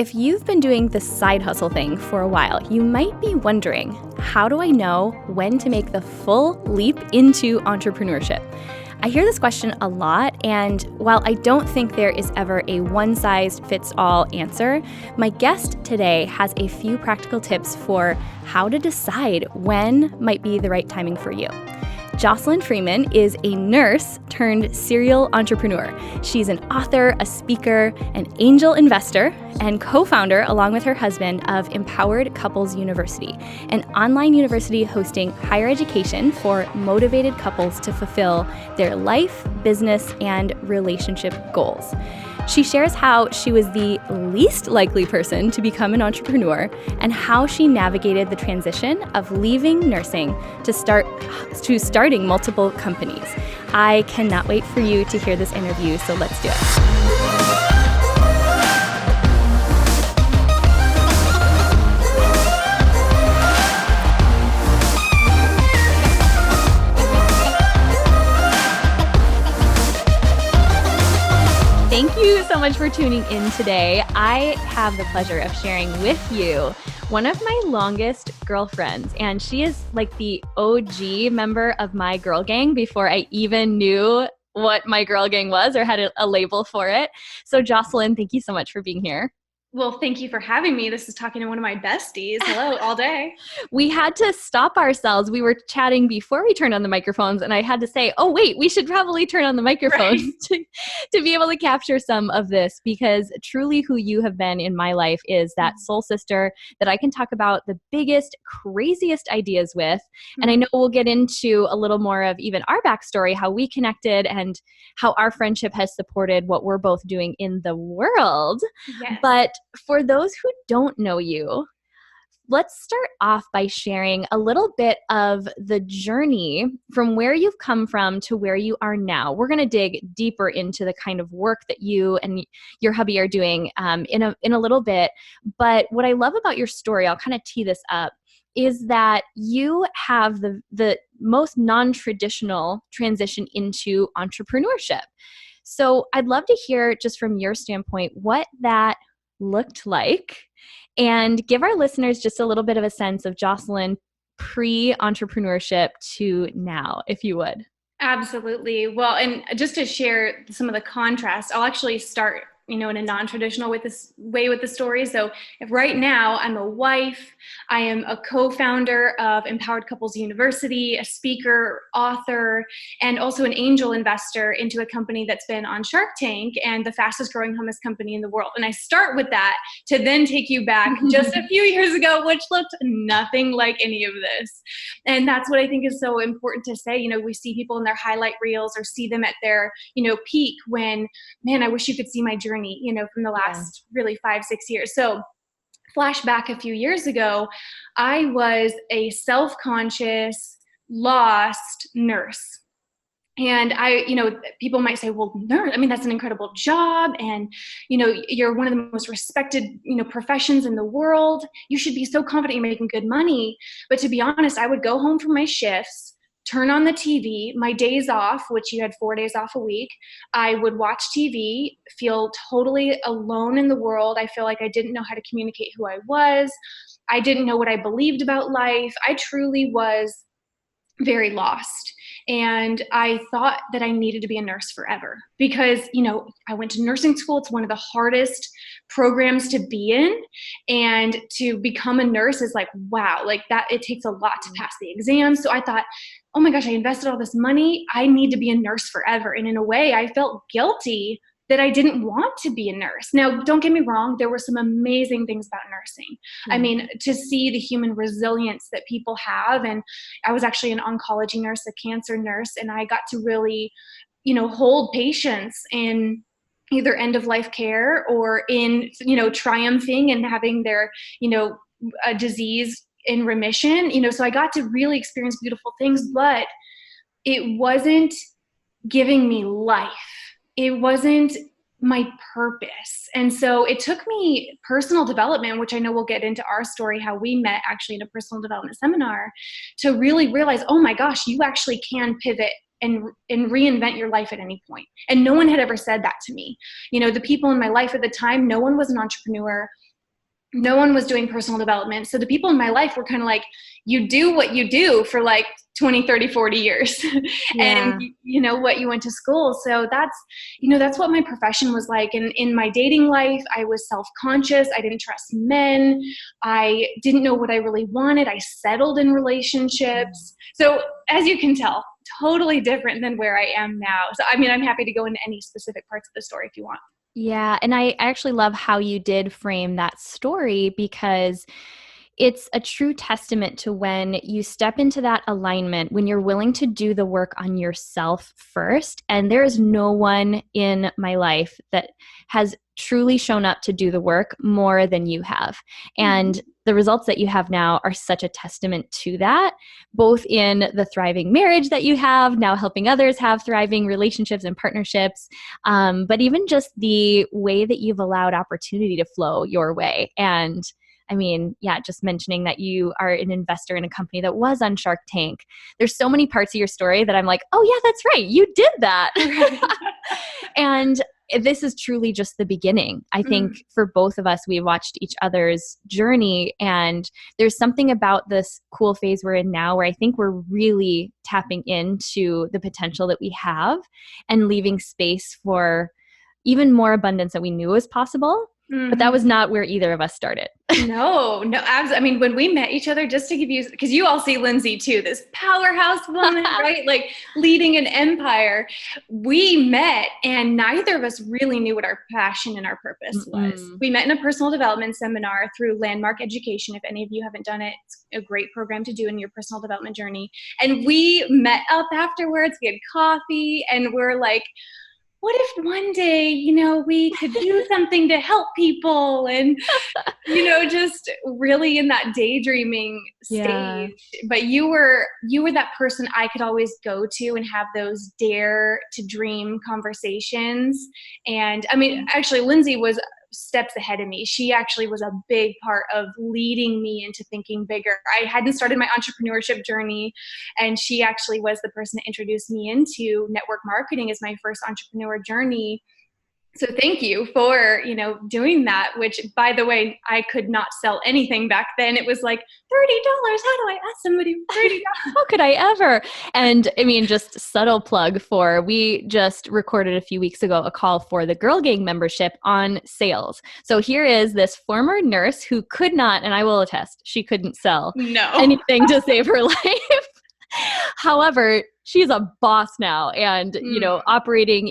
If you've been doing the side hustle thing for a while, you might be wondering, how do I know when to make the full leap into entrepreneurship? I hear this question a lot, and while I don't think there is ever a one-size-fits-all answer, my guest today has a few practical tips for how to decide when might be the right timing for you. Jocelyn Freeman is a nurse turned serial entrepreneur. She's an author, a speaker, an angel investor, and co-founder, along with her husband, of Empowered Couples University, an online university hosting higher education for motivated couples to fulfill their life, business, and relationship goals. She shares how she was the least likely person to become an entrepreneur and how she navigated the transition of leaving nursing to starting multiple companies. I cannot wait for you to hear this interview, so let's do it. Thank you so much for tuning in today. I have the pleasure of sharing with you one of my longest girlfriends, and she is like the OG member of my girl gang before I even knew what my girl gang was or had a label for it. So Jocelyn, thank you so much for being here. Well, thank you for having me. This is talking to one of my besties. Hello, all day. We had to stop ourselves. We were chatting before we turned on the microphones, and I had to say, oh, wait, we should probably turn on the microphones to be able to capture some of this, because truly who you have been in my life is that soul sister that I can talk about the biggest, craziest ideas with. And I know we'll get into a little more of even our backstory, how we connected and how our friendship has supported what we're both doing in the world. Yes. But for those who don't know you, let's start off by sharing a little bit of the journey from where you've come from to where you are now. We're going to dig deeper into the kind of work that you and your hubby are doing in a little bit. But what I love about your story, I'll kind of tee this up, is that you have the most non-traditional transition into entrepreneurship. So I'd love to hear, just from your standpoint, what that looked like, and give our listeners just a little bit of a sense of Jocelyn pre-entrepreneurship to now, if you would. Absolutely. Well, and just to share some of the contrast, I'll actually start in a non-traditional with the story. So if right now I'm a wife, I am a co-founder of Empowered Couples University, a speaker, author, and also an angel investor into a company that's been on Shark Tank and the fastest growing hummus company in the world. And I start with that to then take you back just a few years ago, which looked nothing like any of this. And that's what I think is so important to say. We see people in their highlight reels or see them at their, peak when, man, I wish you could see my journey, from the last really 5-6 years. So flashback a few years ago, I was a self-conscious, lost nurse. And people might say, well, nurse, that's an incredible job. And, you're one of the most respected, professions in the world. You should be so confident you're making good money. But to be honest, I would go home from my shifts, turn on the TV, my days off, which you had 4 days off a week. I would watch TV, feel totally alone in the world. I feel like I didn't know how to communicate who I was. I didn't know what I believed about life. I truly was very lost. And I thought that I needed to be a nurse forever because, I went to nursing school. It's one of the hardest programs to be in. And to become a nurse is like, wow, like that, it takes a lot to pass the exam. So I thought, oh my gosh, I invested all this money. I need to be a nurse forever. And in a way, I felt guilty that I didn't want to be a nurse. Now, don't get me wrong. There were some amazing things about nursing. To see the human resilience that people have. And I was actually an oncology nurse, a cancer nurse, and I got to really, hold patients in either end of life care or in, triumphing and having their, a disease in remission. So I got to really experience beautiful things, but it wasn't giving me life. It wasn't my purpose. And so it took me personal development, which I know we'll get into our story, how we met actually in a personal development seminar, to really realize, oh my gosh, you actually can pivot and reinvent your life at any point. And no one had ever said that to me. The people in my life at the time, no one was an entrepreneur. No one was doing personal development. So the people in my life were kind of like, you do what you do for like 20, 30, 40 years and Yeah. you know what you went to school. So that's what my profession was like. And in my dating life, I was self-conscious. I didn't trust men. I didn't know what I really wanted. I settled in relationships. So as you can tell, totally different than where I am now. So, I mean, I'm happy to go into any specific parts of the story if you want. Yeah. And I actually love how you did frame that story, because it's a true testament to when you step into that alignment, when you're willing to do the work on yourself first. And there is no one in my life that has truly shown up to do the work more than you have. And the results that you have now are such a testament to that, both in the thriving marriage that you have, now helping others have thriving relationships and partnerships, but even just the way that you've allowed opportunity to flow your way. And I mean, yeah, just mentioning that you are an investor in a company that was on Shark Tank. There's so many parts of your story that I'm like, oh yeah, that's right. You did that. And this is truly just the beginning. I think for both of us, we watched each other's journey, and there's something about this cool phase we're in now where I think we're really tapping into the potential that we have and leaving space for even more abundance that we knew was possible. But that was not where either of us started. No, I mean, when we met each other, just to give you, because you all see Lindsay too, this powerhouse woman, right? Like leading an empire. We met and neither of us really knew what our passion and our purpose was. We met in a personal development seminar through Landmark Education. If any of you haven't done it, it's a great program to do in your personal development journey. And we met up afterwards, we had coffee, and we're like, what if one day, we could do something to help people, and, just really in that daydreaming stage. Yeah. But you were that person I could always go to and have those dare to dream conversations. And I mean, actually, Lindsay was steps ahead of me. She actually was a big part of leading me into thinking bigger. I hadn't started my entrepreneurship journey, and she actually was the person that introduced me into network marketing as my first entrepreneur journey. So thank you for, doing that, which, by the way, I could not sell anything back then. It was like $30. How do I ask somebody $30? How could I ever? And I mean, just subtle plug we just recorded a few weeks ago a call for the Girl Gang membership on sales. So here is this former nurse who could not, and I will attest, she couldn't sell anything to save her life. However, she's a boss now, and operating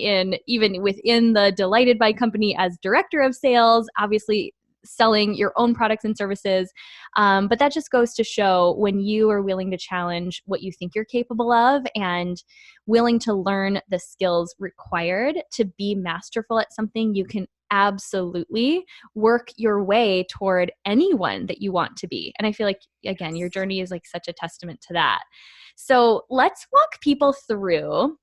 even within the Delighted by company as director of sales, obviously selling your own products and services. But that just goes to show, when you are willing to challenge what you think you're capable of and willing to learn the skills required to be masterful at something, you can absolutely work your way toward anyone that you want to be. And I feel like, again, your journey is like such a testament to that. So let's walk people through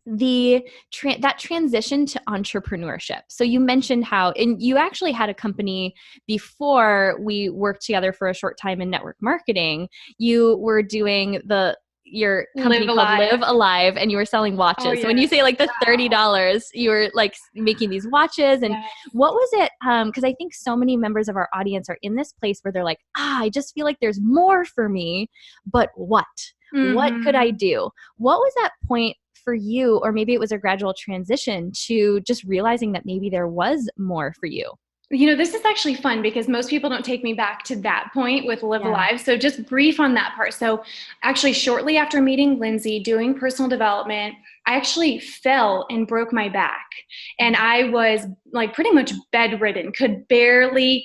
that transition to entrepreneurship. So you mentioned how, and you actually had a company before we worked together for a short time in network marketing. You were doing your company called Live Alive, and you were selling watches. Oh, yes. So when you say like the $30, you were like making these watches. And what was it? Because I think so many members of our audience are in this place where they're like, I just feel like there's more for me, but what? What could I do? What was that point for you? Or maybe it was a gradual transition to just realizing that maybe there was more for you. This is actually fun because most people don't take me back to that point with Live Alive. So just brief on that part. So actually, shortly after meeting Lindsay, doing personal development, I actually fell and broke my back. And I was like pretty much bedridden, could barely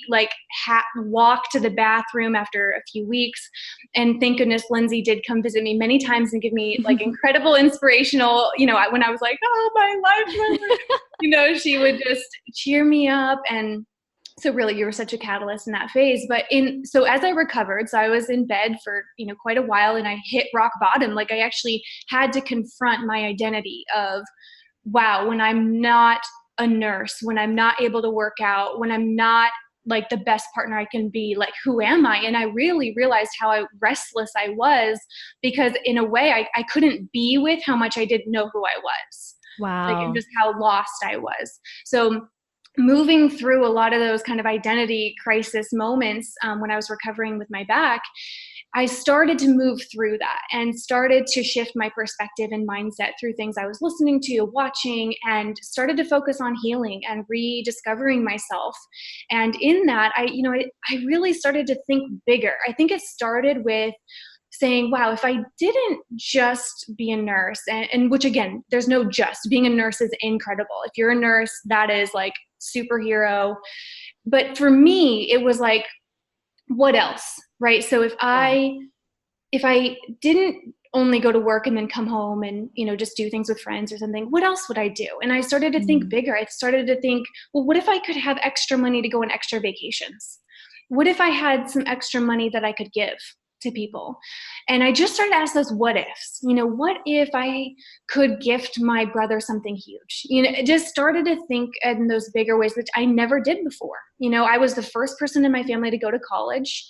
walk to the bathroom after a few weeks. And thank goodness Lindsay did come visit me many times and give me like incredible inspirational, when I was like, oh, my life, she would just cheer me up. And so really, you were such a catalyst in that phase. But so as I recovered, so I was in bed for, quite a while, and I hit rock bottom. Like I actually had to confront my identity of, wow, when I'm not a nurse, when I'm not able to work out, when I'm not like the best partner I can be, like, who am I? And I really realized how restless I was, because in a way I couldn't be with how much I didn't know who I was. Wow. Like, and just how lost I was. So moving through a lot of those kind of identity crisis moments when I was recovering with my back, I started to move through that and started to shift my perspective and mindset through things I was listening to, watching, and started to focus on healing and rediscovering myself. And in that, I really started to think bigger. I think it started with saying, wow, if I didn't just be a nurse, and which again, there's no just, being a nurse is incredible. If you're a nurse, that is like superhero. But for me, it was like, what else? Right. So if I didn't only go to work and then come home and, just do things with friends or something, what else would I do? And I started to think bigger. I started to think, well, what if I could have extra money to go on extra vacations? What if I had some extra money that I could give to people? And I just started to ask those what ifs. What if I could gift my brother something huge? It just started to think in those bigger ways, which I never did before. I was the first person in my family to go to college.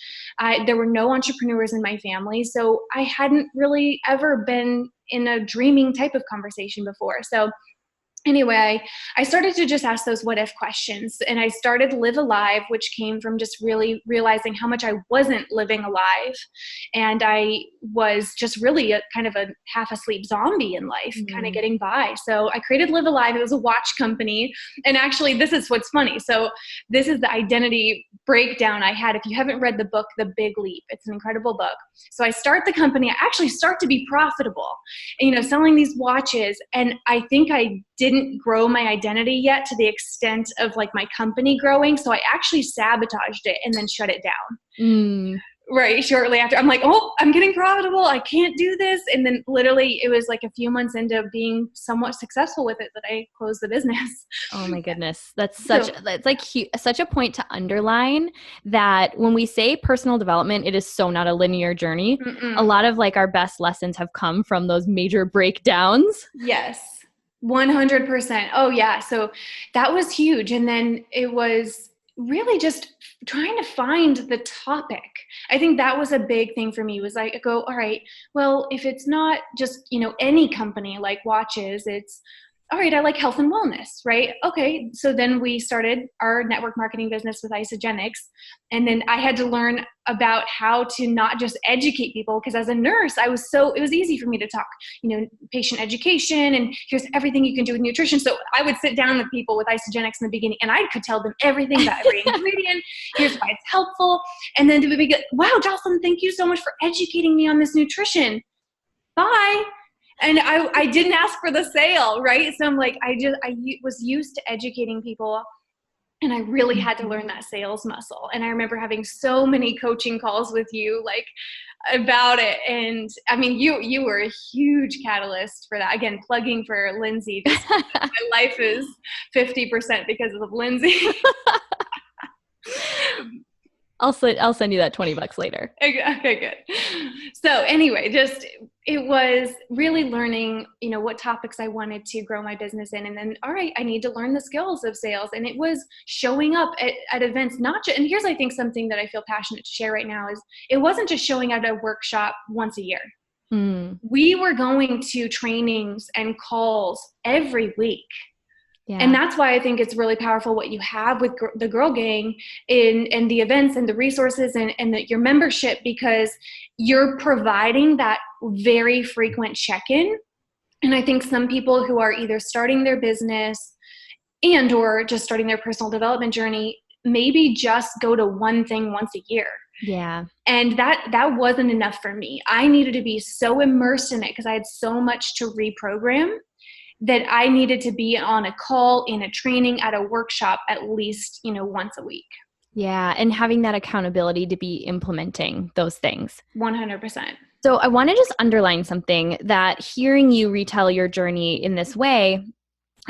There were no entrepreneurs in my family. So I hadn't really ever been in a dreaming type of conversation before. So anyway, I started to just ask those what if questions, and I started Live Alive, which came from just really realizing how much I wasn't living alive. And I was just really a kind of a half asleep zombie in life, kind of getting by. So I created Live Alive. It was a watch company. And actually, this is what's funny. So this is the identity breakdown I had. If you haven't read the book, The Big Leap, it's an incredible book. So I start the company. I actually start to be profitable, selling these watches. And I think I didn't grow my identity yet to the extent of like my company growing. So I actually sabotaged it and then shut it down. Right. Shortly after, I'm like, oh, I'm getting profitable. I can't do this. And then literally it was like a few months into being somewhat successful with it that I closed the business. Oh my goodness. That's such a point to underline that when we say personal development, it is so not a linear journey. A lot of like our best lessons have come from those major breakdowns. Yes. 100%. Oh yeah. So that was huge. And then it was really just trying to find the topic. I think that was a big thing for me, was like, I go, all right, well, if it's not just, any company like watches, it's all right, I like health and wellness, right? Okay. So then we started our network marketing business with Isogenics. And then I had to learn about how to not just educate people, because as a nurse, it was easy for me to talk, patient education, and here's everything you can do with nutrition. So I would sit down with people with Isogenics in the beginning, and I could tell them everything about every ingredient. Here's why it's helpful. And then to be like, wow, Jocelyn, thank you so much for educating me on this nutrition. Bye. And I didn't ask for the sale, right? So I'm like, I was used to educating people, and I really had to learn that sales muscle. And I remember having so many coaching calls with you, like, about it. And I mean, you were a huge catalyst for that. Again, plugging for Lindsay. My life is 50% because of Lindsay. I'll send you that $20 later. Okay, good. So anyway, it was really learning, what topics I wanted to grow my business in. And then, all right, I need to learn the skills of sales. And it was showing up at events, and here's, I think, something that I feel passionate to share right now is it wasn't just showing at a workshop once a year. We were going to trainings and calls every week. Yeah. And that's why I think it's really powerful what you have with the Girl Gang in the events and the resources and your membership, because you're providing that very frequent check-in. And I think some people who are either starting their business and or just starting their personal development journey maybe just go to one thing once a year. Yeah. And that wasn't enough for me. I needed to be so immersed in it because I had so much to reprogram, that I needed to be on a call, in a training, at a workshop at least, once a week. Yeah. And having that accountability to be implementing those things. 100%. So I want to just underline something, that hearing you retell your journey in this way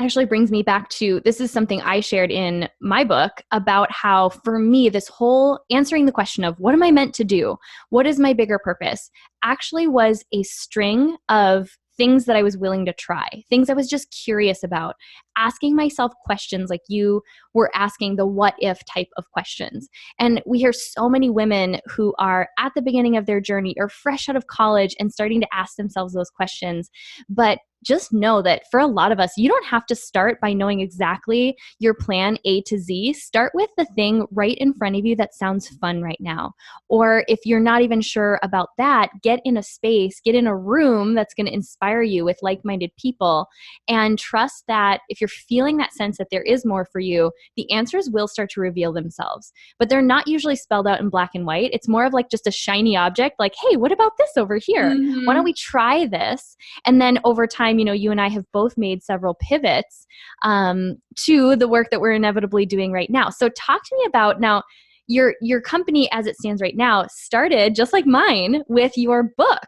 actually brings me back to, this is something I shared in my book about how, for me, this whole answering the question of what am I meant to do? What is my bigger purpose? Actually was a string of things that I was willing to try, things I was just curious about. asking myself questions like you were asking, the what if type of questions. And we hear so many women who are at the beginning of their journey or fresh out of college and starting to ask themselves those questions. But just know that for a lot of us, you don't have to start by knowing exactly your plan A to Z. Start with the thing right in front of you that sounds fun right now. Or if you're not even sure about that, get in a space, get in a room that's going to inspire you with like-minded people, and trust that if you're feeling that sense that there is more for you, the answers will start to reveal themselves. But they're not usually spelled out in black and white. It's more of like just a shiny object, like, hey, what about this over here? Why don't we try this? And then over time, you and I have both made several pivots to the work that we're inevitably doing right now. So talk to me about now, your company as it stands right now started just like mine with your book.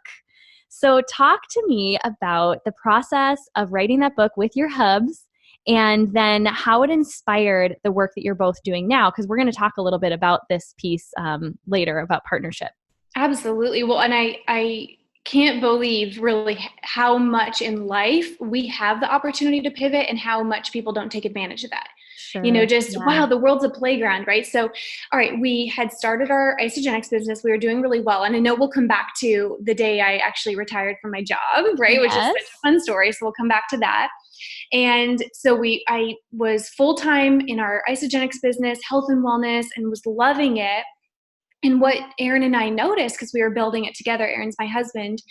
So talk to me about the process of writing that book with your hubs, and then how it inspired the work that you're both doing now, because we're going to talk a little bit about this piece later about partnership. Absolutely. Well, and I can't believe really how much in life we have the opportunity to pivot and how much people don't take advantage of that. Sure. Wow, the world's a playground, right? So, all right, we had started our isogenics business. We were doing really well. And I know we'll come back to the day I actually retired from my job, right? Which is such a fun story. So we'll come back to that. And so I was full-time in our isogenics business, health and wellness, and was loving it. And what Aaron and I noticed, because we were building it together, Aaron's my husband,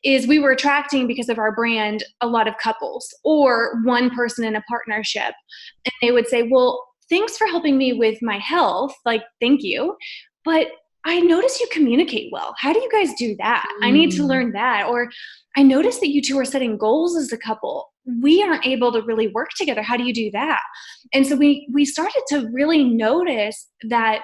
is we were attracting, because of our brand, a lot of couples or one person in a partnership. And they would say, well, thanks for helping me with my health. Like, thank you. But I notice you communicate well. How do you guys do that? I need to learn that. Or I noticed that you two are setting goals as a couple. We aren't able to really work together. How do you do that? And so we started to really notice that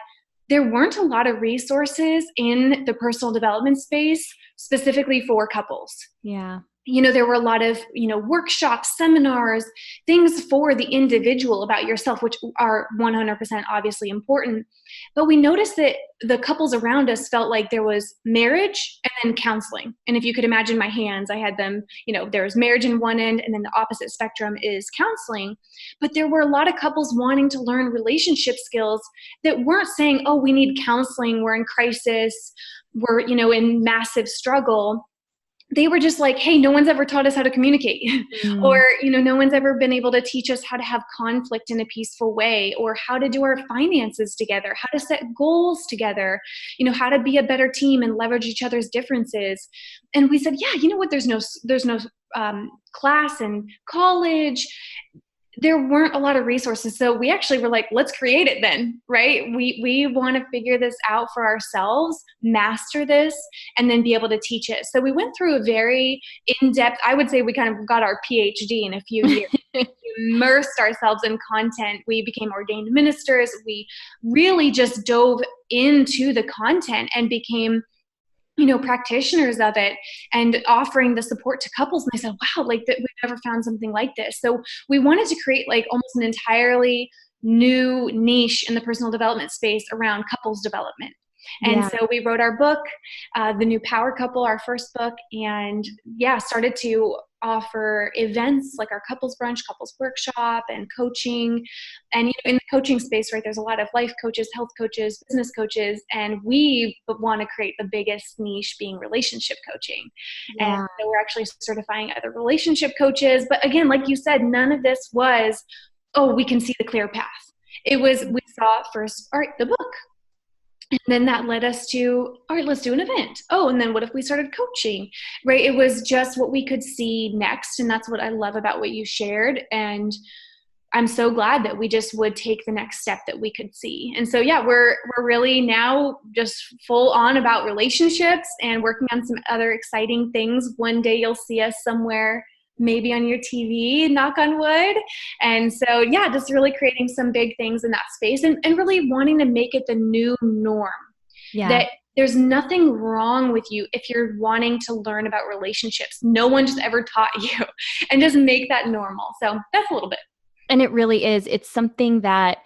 there weren't a lot of resources in the personal development space specifically for couples. Yeah. There were a lot of, workshops, seminars, things for the individual about yourself, which are 100% obviously important. But we noticed that the couples around us felt like there was marriage and then counseling. And if you could imagine my hands, I had them, there was marriage in one end, and then the opposite spectrum is counseling. But there were a lot of couples wanting to learn relationship skills that weren't saying, oh, we need counseling, we're in crisis, we're, in massive struggle. They were just like, hey, no one's ever taught us how to communicate. Or, no one's ever been able to teach us how to have conflict in a peaceful way, or how to do our finances together, how to set goals together, how to be a better team and leverage each other's differences. And we said, yeah, you know what? There's no class in college. There weren't a lot of resources. So we actually were like, let's create it then, right? We want to figure this out for ourselves, master this, and then be able to teach it. So we went through a very in-depth, I would say we kind of got our PhD in a few years. We immersed ourselves in content. We became ordained ministers. We really just dove into the content and became practitioners of it and offering the support to couples. And I said, wow, we've never found something like this. So we wanted to create almost an entirely new niche in the personal development space around couples development. And so we wrote our book, The New Power Couple, our first book, and started to offer events like our couples brunch, couples workshop, and coaching. And in the coaching space, right, there's a lot of life coaches, health coaches, business coaches, and we want to create the biggest niche being relationship coaching. And so we're actually certifying other relationship coaches. But again, like you said, none of this was, oh, we can see the clear path. It was, we saw first, all right, the book. And then that led us to, all right, let's do an event. Oh, and then what if we started coaching, right? It was just what we could see next. And that's what I love about what you shared. And I'm so glad that we just would take the next step that we could see. And so, we're really now just full on about relationships and working on some other exciting things. One day you'll see us somewhere, maybe on your TV, knock on wood. And so, just really creating some big things in that space and really wanting to make it the new norm. That there's nothing wrong with you if you're wanting to learn about relationships. No one just ever taught you, and just make that normal. So that's a little bit. And it really is. It's something that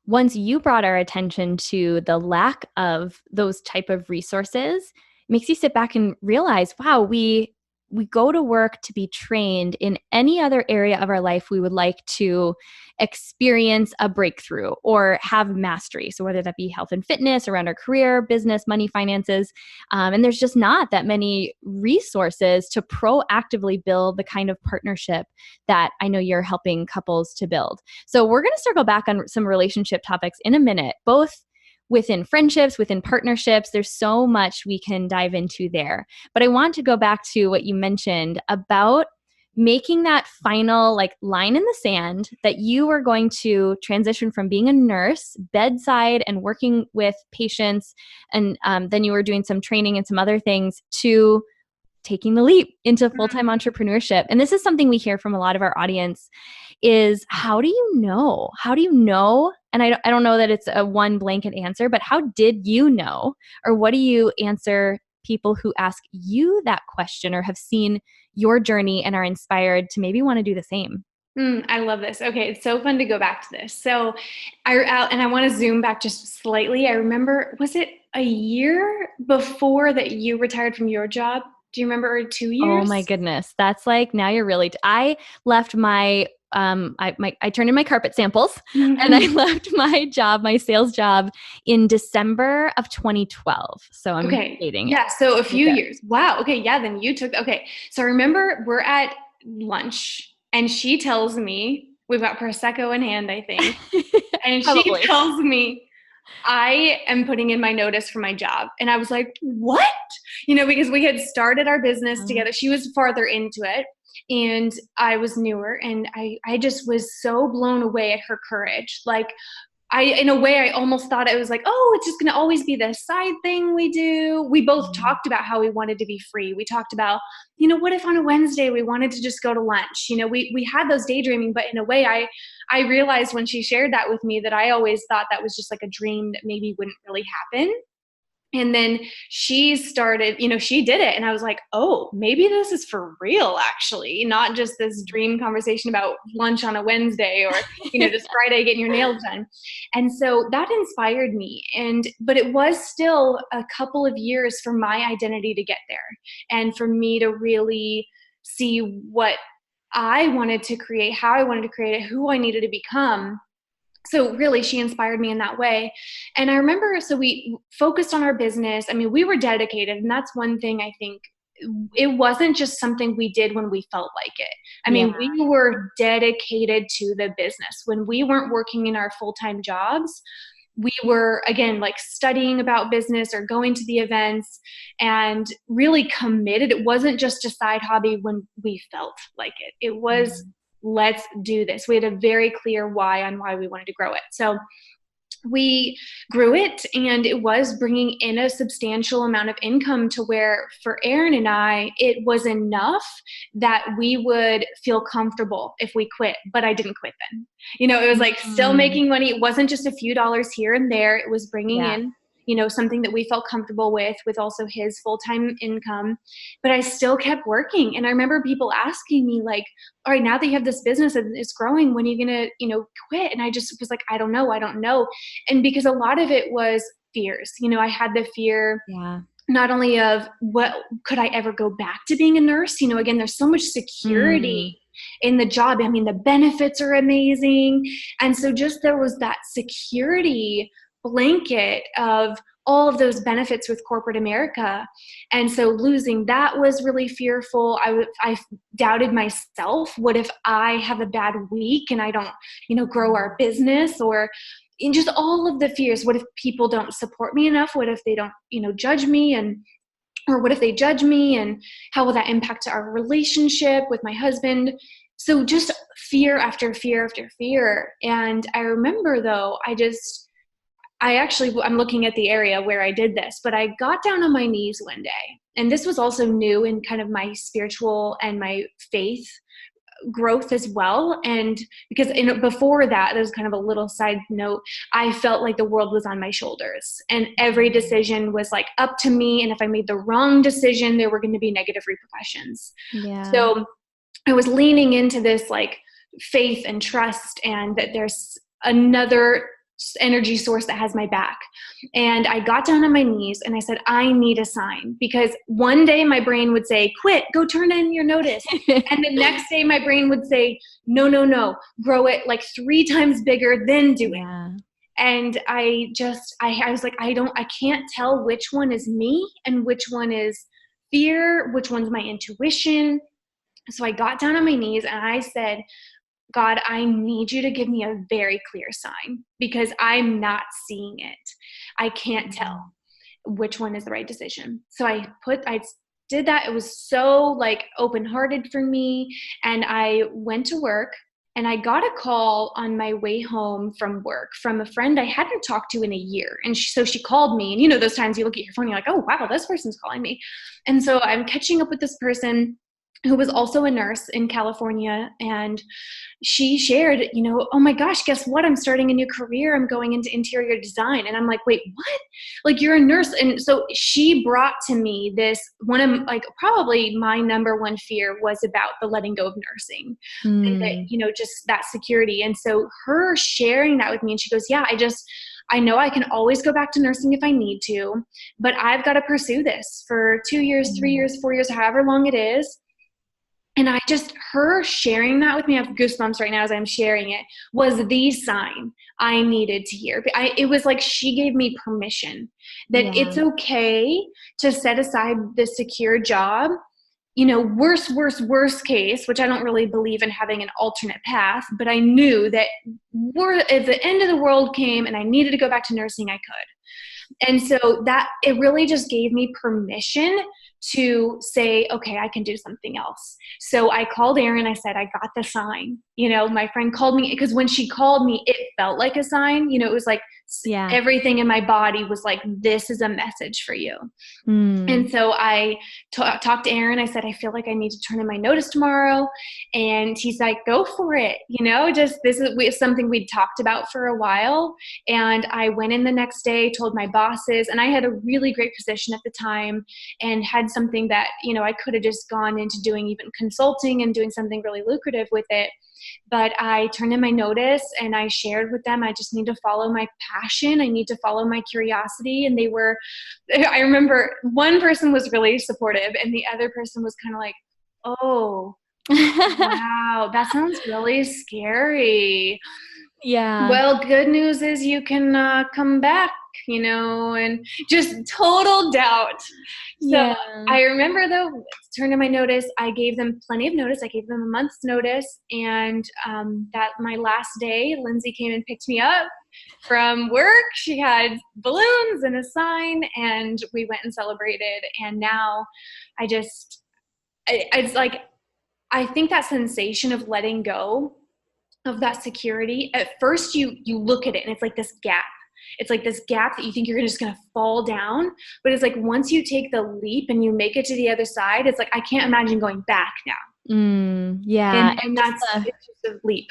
once you brought our attention to the lack of those type of resources, makes you sit back and realize, wow, we we go to work to be trained in any other area of our life we would like to experience a breakthrough or have mastery. So whether that be health and fitness, around our career, business, money, finances, and there's just not that many resources to proactively build the kind of partnership that I know you're helping couples to build. So we're going to circle back on some relationship topics in a minute, both within friendships, within partnerships. There's so much we can dive into there. But I want to go back to what you mentioned about making that final like line in the sand that you were going to transition from being a nurse, bedside and working with patients, and then you were doing some training and some other things, to taking the leap into full-time entrepreneurship. And this is something we hear from a lot of our audience is, how do you know? How do you know? And I don't know that it's a one blanket answer, but how did you know? Or what do you answer people who ask you that question or have seen your journey and are inspired to maybe want to do the same? I love this. Okay, it's so fun to go back to this. So, I want to zoom back just slightly. I remember, was it a year before that you retired from your job? Do you remember, or 2 years? Oh my goodness. That's like, now you're really, I left my, I turned in my carpet samples and I left my job, my sales job, in December of 2012. So I'm dating it. Yeah. So a few years. Wow. Okay. Yeah. Then you took, okay. So I remember we're at lunch and she tells me, we've got Prosecco in hand, I think. And she tells me, I am putting in my notice for my job. And I was like, what? Because we had started our business together. She was farther into it and I was newer. And I just was so blown away at her courage. Like, in a way, I almost thought it was like, oh, it's just going to always be this side thing we do. We both talked about how we wanted to be free. We talked about, what if on a Wednesday we wanted to just go to lunch? We had those daydreaming, but in a way, I realized when she shared that with me that I always thought that was just like a dream that maybe wouldn't really happen. And then she started, she did it. And I was like, oh, maybe this is for real, actually, not just this dream conversation about lunch on a Wednesday or, just Friday getting your nails done. And so that inspired me. But it was still a couple of years for my identity to get there and for me to really see what I wanted to create, how I wanted to create it, who I needed to become. So really, she inspired me in that way. And I remember, so we focused on our business. I mean, we were dedicated. And that's one thing I think, it wasn't just something we did when we felt like it. I mean, we were dedicated to the business. When we weren't working in our full-time jobs, we were, again, like studying about business or going to the events and really committed. It wasn't just a side hobby when we felt like it. It was, let's do this. We had a very clear why on why we wanted to grow it. So we grew it, and it was bringing in a substantial amount of income to where for Aaron and I, it was enough that we would feel comfortable if we quit, but I didn't quit then. It was like still making money. It wasn't just a few dollars here and there. It was bringing in something that we felt comfortable with also his full-time income, but I still kept working. And I remember people asking me like, all right, now that you have this business and it's growing, when are you going to, quit? And I just was like, I don't know. And because a lot of it was fears, I had the fear not only of what could I ever go back to being a nurse? Again, there's so much security in the job. I mean, the benefits are amazing. And so just there was that security blanket of all of those benefits with corporate America. And so losing that was really fearful. I doubted myself. What if I have a bad week and I don't, grow our business, or in just all of the fears? What if people don't support me enough? What if they don't, judge me? Or what if they judge me, and how will that impact our relationship with my husband? So just fear after fear after fear. And I remember though, I'm looking at the area where I did this, but I got down on my knees one day. And this was also new in kind of my spiritual and my faith growth as well. And because before that, there's kind of a little side note, I felt like the world was on my shoulders and every decision was like up to me. And if I made the wrong decision, there were going to be negative repercussions. So I was leaning into this like faith and trust, and that there's another energy source that has my back. And I got down on my knees and I said, I need a sign, because one day my brain would say, quit, go turn in your notice. And the next day my brain would say, no, no, no, grow it like 3 times bigger, then do it. And I was like, I can't tell which one is me and which one is fear, which one's my intuition. So I got down on my knees and I said, God, I need you to give me a very clear sign, because I'm not seeing it. I can't tell which one is the right decision. So I did that. It was so like open-hearted for me. And I went to work, and I got a call on my way home from work from a friend I hadn't talked to in a year. And so she called me, and you know, those times you look at your phone, you're like, oh, wow, this person's calling me. And so I'm catching up with this person who was also a nurse in California. And she shared, you know, oh my gosh, guess what? I'm starting a new career. I'm going into interior design. And I'm like, wait, what? Like, you're a nurse. And so she brought to me this one of like, probably my number one fear was about the letting go of nursing and that, you know, just that security. And so her sharing that with me, and she goes, yeah, I know I can always go back to nursing if I need to, but I've got to pursue this for 2 years, 3 years, 4 years, however long it is. And her sharing that with me, I have goosebumps right now as I'm sharing it, was the sign I needed to hear. It was like she gave me permission that it's okay to set aside the secure job. You know, worst case, which I don't really believe in having an alternate path, but I knew that if the end of the world came and I needed to go back to nursing, I could. And so that it really just gave me permission to say, okay, I can do something else. So I called Erin. I said, I got the sign. You know, my friend called me, because when she called me, it felt like a sign. You know, it was like everything in my body was like, this is a message for you. And so I talked to Erin. I said, I feel like I need to turn in my notice tomorrow. And he's like, go for it. You know, just this is something we'd talked about for a while. And I went in the next day, told my bosses, and I had a really great position at the time and had something that, you know, I could have just gone into doing even consulting and doing something really lucrative with it. But I turned in my notice and I shared with them, I just need to follow my passion. I need to follow my curiosity. And I remember one person was really supportive and the other person was kind of like, oh, wow, that sounds really scary. Yeah. Well, good news is you can come back, you know, and just total doubt. So I remember though, turned in my notice. I gave them plenty of notice. I gave them a month's notice. And that my last day, Lindsay came and picked me up from work. She had balloons and a sign, and we went and celebrated. And now it's like, I think that sensation of letting go of that security, at first you look at it and it's like this gap. It's like this gap that you think you're just going to fall down. But it's like once you take the leap and you make it to the other side, it's like, I can't imagine going back now. And it's just a leap.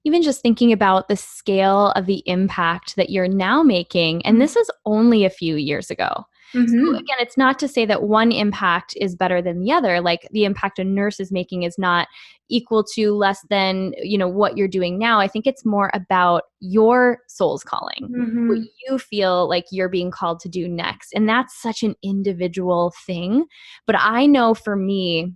Even just thinking about the scale of the impact that you're now making, and this is only a few years ago. So again, it's not to say that one impact is better than the other. Like the impact a nurse is making is not equal to, less than, you know, what you're doing now. I think it's more about your soul's calling, what you feel like you're being called to do next. And that's such an individual thing. But I know for me,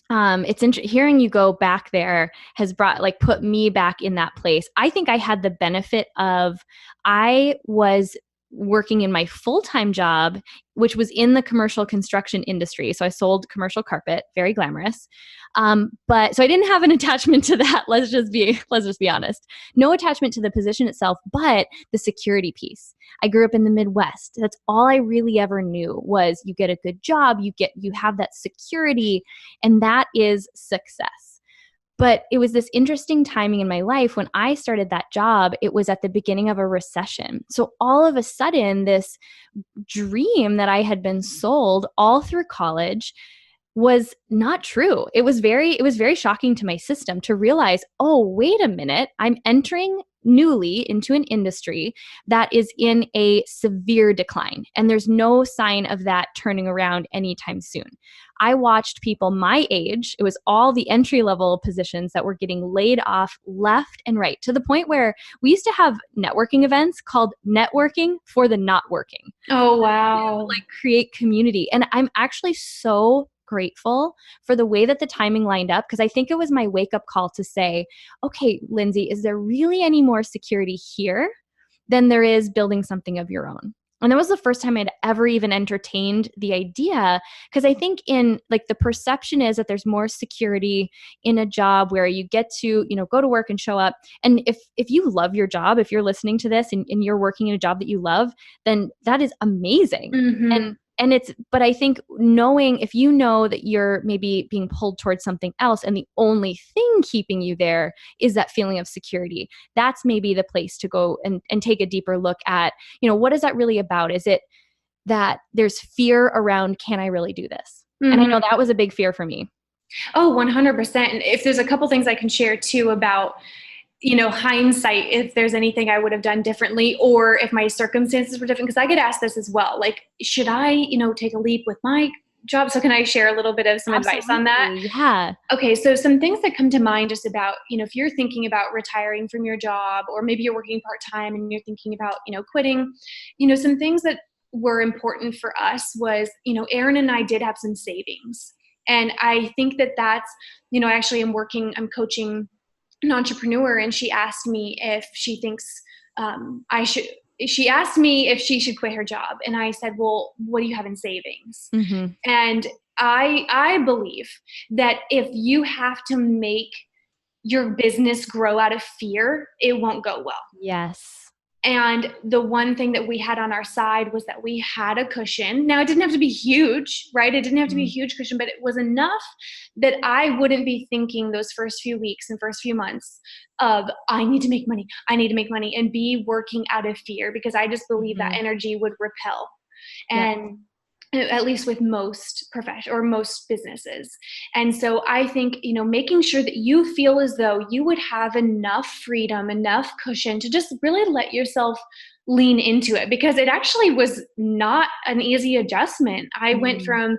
it's hearing you go back there has put me back in that place. I think I had the benefit of, I was working in my full-time job, which was in the commercial construction industry. So I sold commercial carpet, very glamorous. But so I didn't have an attachment to that. Let's just be honest. No attachment to the position itself, but the security piece. I grew up in the Midwest. That's all I really ever knew was you get a good job, you have that security, and that is success. But it was this interesting timing in my life when I started that job. It was at the beginning of a recession. So all of a sudden, this dream that I had been sold all through college was not true. It was very shocking to my system to realize, oh, wait a minute, I'm entering newly into an industry that is in a severe decline, and there's no sign of that turning around anytime soon. I watched people my age, it was all the entry level positions that were getting laid off left and right, to the point where we used to have networking events called networking for the not working, Oh, to wow. like create community. And I'm actually so grateful for the way that the timing lined up, because I think it was my wake up call to say, okay, Lindsay, is there really any more security here than there is building something of your own? And that was the first time I'd ever even entertained the idea, because I think in like the perception is that there's more security in a job where you get to, go to work and show up. And if you love your job, if you're listening to this and you're working in a job that you love, then that is amazing. Mm-hmm. And it's, but I think knowing, if you know that you're maybe being pulled towards something else and the only thing keeping you there is that feeling of security, that's maybe the place to go and take a deeper look at, what is that really about? Is it that there's fear around, can I really do this? And I Mm-hmm. know that was a big fear for me. Oh, 100%. And if there's a couple things I can share too about, hindsight, if there's anything I would have done differently, or if my circumstances were different, because I get asked this as well. Like, should I, take a leap with my job? So can I share a little bit of some advice on that? Absolutely. Yeah. Okay. So some things that come to mind just about, if you're thinking about retiring from your job, or maybe you're working part-time and you're thinking about, quitting, some things that were important for us was, Erin and I did have some savings. And I think that that's, I'm coaching an entrepreneur, and she asked me if she thinks she asked me if she should quit her job. And I said, well, what do you have in savings? Mm-hmm. And I believe that if you have to make your business grow out of fear, it won't go well. Yes. And the one thing that we had on our side was that we had a cushion. Now, it didn't have to be huge, right? It didn't have to be a huge cushion, but it was enough that I wouldn't be thinking those first few weeks and first few months of, I need to make money, and be working out of fear, because I just believe that energy would repel. And at least with most most businesses. And so I think, making sure that you feel as though you would have enough freedom, enough cushion to just really let yourself lean into it, because it actually was not an easy adjustment. I went from,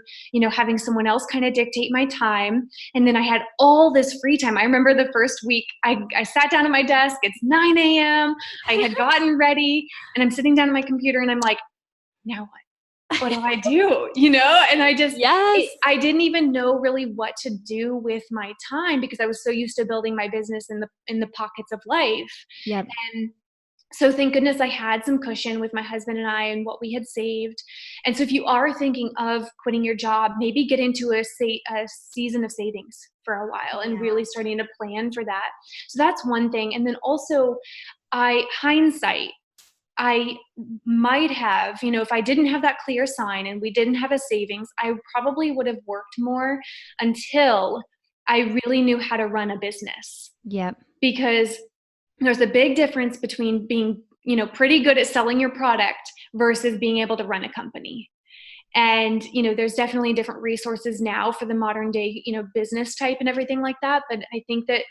having someone else kind of dictate my time, and then I had all this free time. I remember the first week I sat down at my desk, it's 9 a.m. I had gotten ready, and I'm sitting down at my computer, and I'm like, now what? What do I do? And I just, I didn't even know really what to do with my time, because I was so used to building my business in the pockets of life. Yep. And so thank goodness I had some cushion with my husband and I and what we had saved. And so if you are thinking of quitting your job, maybe get into a season of savings for a while and really starting to plan for that. So that's one thing. And then also, hindsight, I might have, if I didn't have that clear sign and we didn't have a savings, I probably would have worked more until I really knew how to run a business. Yep. Because there's a big difference between being, pretty good at selling your product versus being able to run a company. And, there's definitely different resources now for the modern day, business type and everything like that. But I think that,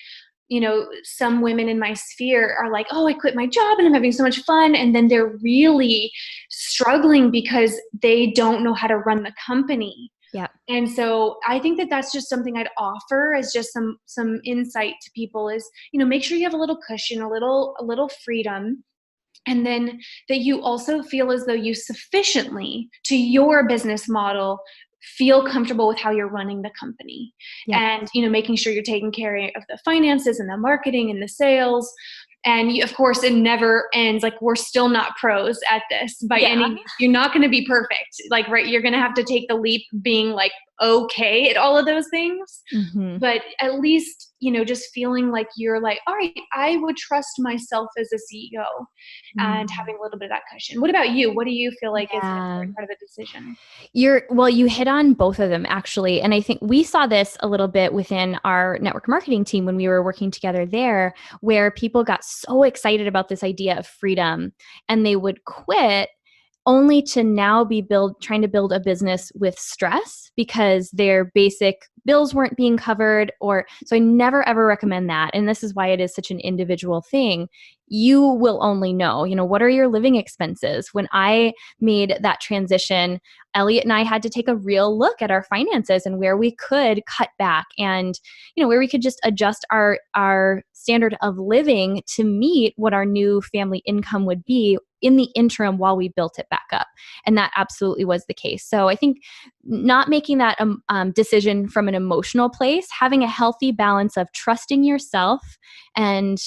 some women in my sphere are like, oh, I quit my job and I'm having so much fun. And then they're really struggling because they don't know how to run the company. Yeah. And so I think that that's just something I'd offer as just some insight to people is, make sure you have a little cushion, a little freedom. And then that you also feel as though you sufficiently to your business model feel comfortable with how you're running the company. And, making sure you're taking care of the finances and the marketing and the sales. And of course, it never ends. Like, we're still not pros at this by any means. You're not going to be perfect. Like, right, you're going to have to take the leap being like okay at all of those things. Mm-hmm. But at least, just feeling like you're like, all right, I would trust myself as a CEO and having a little bit of that cushion. What about you? What do you feel like is an important part of the decision? You hit on both of them, actually. And I think we saw this a little bit within our network marketing team when we were working together there, where people got so excited about this idea of freedom and they would quit only to now be trying to build a business with stress because their basic bills weren't being covered. So I never ever recommend that. And this is why it is such an individual thing. You will only know, what are your living expenses? When I made that transition, Elliot and I had to take a real look at our finances and where we could cut back and, where we could just adjust our standard of living to meet what our new family income would be in the interim while we built it back up. And that absolutely was the case. So I think not making that decision from an emotional place, having a healthy balance of trusting yourself and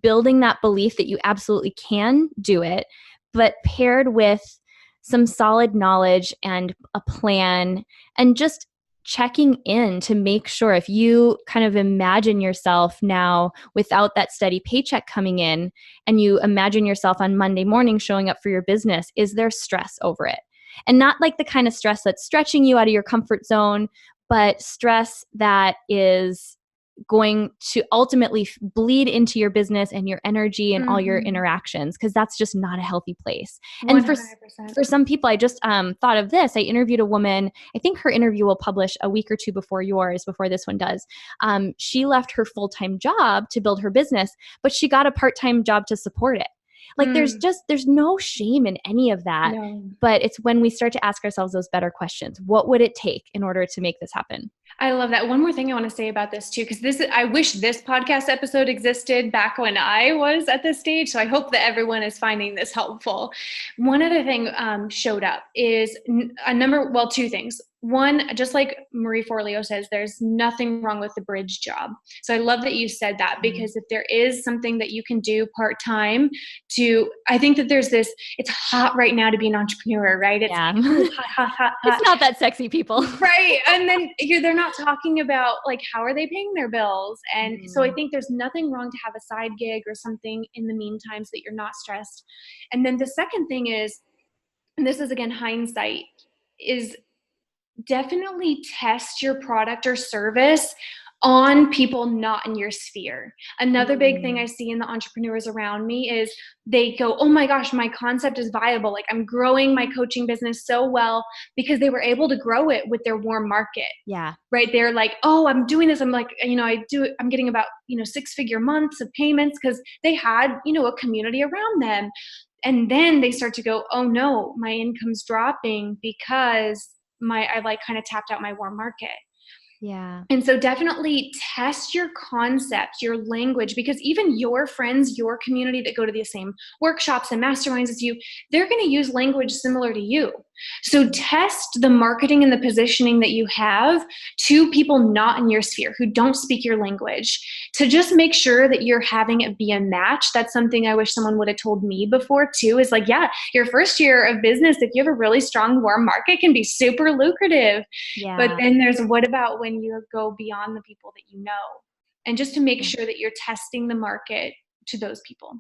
building that belief that you absolutely can do it, but paired with some solid knowledge and a plan and just checking in to make sure, if you kind of imagine yourself now without that steady paycheck coming in and you imagine yourself on Monday morning showing up for your business, is there stress over it? And not like the kind of stress that's stretching you out of your comfort zone, but stress that is going to ultimately bleed into your business and your energy and all your interactions, because that's just not a healthy place. 100%. And for some people, I just thought of this. I interviewed a woman. I think her interview will publish a week or two before this one does. She left her full-time job to build her business, but she got a part-time job to support it. Like there's no shame in any of that. No. But it's when we start to ask ourselves those better questions. What would it take in order to make this happen? I love that. One more thing I want to say about this too, because I wish this podcast episode existed back when I was at this stage. So I hope that everyone is finding this helpful. One other thing showed up is two things. One, just like Marie Forleo says, there's nothing wrong with the bridge job. So I love that you said that, because if there is something that you can do part-time I think that it's hot right now to be an entrepreneur, right? It's hot. It's not that sexy, people. Right. And then they're not talking about like, how are they paying their bills? And so I think there's nothing wrong to have a side gig or something in the meantime so that you're not stressed. And then the second thing is, and this is again, hindsight, is definitely test your product or service on people not in your sphere. Another big thing I see in the entrepreneurs around me is they go, oh my gosh, my concept is viable. Like I'm growing my coaching business so well because they were able to grow it with their warm market. Yeah. Right. They're like, oh, I'm doing this. I'm like, I'm getting about, 6-figure months of payments because they had, a community around them. And then they start to go, oh no, my income's dropping because I kind of tapped out my warm market. Yeah. And so definitely test your concept, your language, because even your friends, your community that go to the same workshops and masterminds as you, they're going to use language similar to you. So test the marketing and the positioning that you have to people not in your sphere who don't speak your language, to just make sure that you're having it be a match. That's something I wish someone would have told me before too, is like, yeah, your first year of business, if you have a really strong warm market, can be super lucrative. Yeah. But then there's what about when you go beyond the people that you know, and just to make sure that you're testing the market to those people.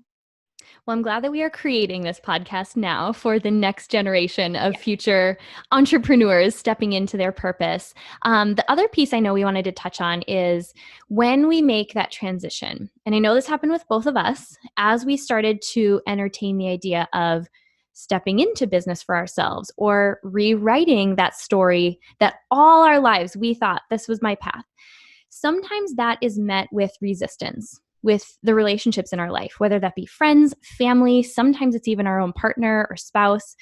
Well, I'm glad that we are creating this podcast now for the next generation of future entrepreneurs stepping into their purpose. The other piece I know we wanted to touch on is when we make that transition. And I know this happened with both of us as we started to entertain the idea of stepping into business for ourselves or rewriting that story that all our lives we thought this was my path. Sometimes that is met with resistance with the relationships in our life, whether that be friends, family, sometimes it's even our own partner or spouse.